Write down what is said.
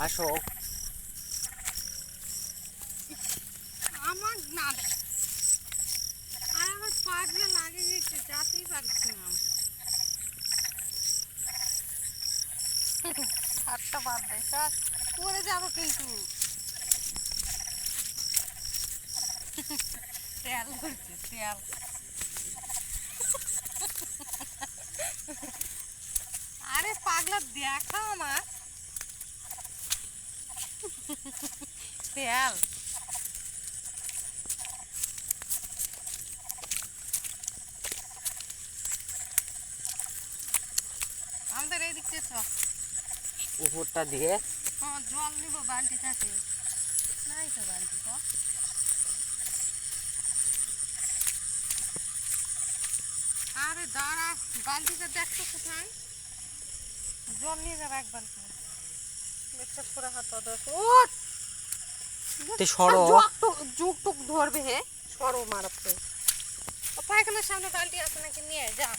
আসো। আমার না আর আমার পাগলে লাগে গেছে, যাতেই পারছি না। হাতটা বাদ দেয় স্যার, পড়ে যাবো কিন্তু। তেল করছে তেল। আরে পাগলা দেখা আমার তেল। আমাদের এই দিক থেকে উপরটা দিয়ে হ্যাঁ জল নিব, বালতি থাকে নাই তো বালতি তো। আরে দাঁড়া, বালতিটা দেখতো কোথায়, জল নিয়ে যাবে এক বালতি। বিশ্বাস করে হাত সরো। যুগ টুক ধরবে হে, সরো মারাতে। পায়খানার সামনে বালতি আছে নাকি, নিয়ে যা।